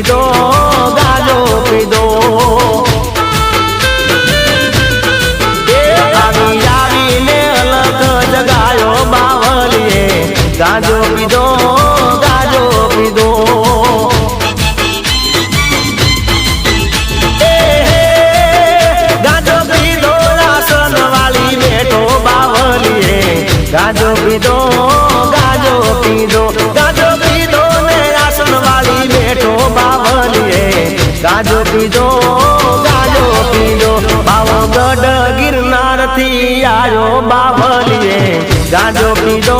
પીધો ગાજો પીધો આવી આવીને અલગ જગાયો બાવલીએ ગાજો પીધો ગાજો પીધો ગાજો પીધો રાસન વાળી બેઠો બાવલીએ ગાજો પીધો ગાજો પીધો ગાજો પીધો ને રાસન વાળી બેઠો બાવલીએ ગાજો પીધો ગાજો પીધો પાવાગઢ ગિરનાર થી આવ્યો બાવલીએ ગાજો પીધો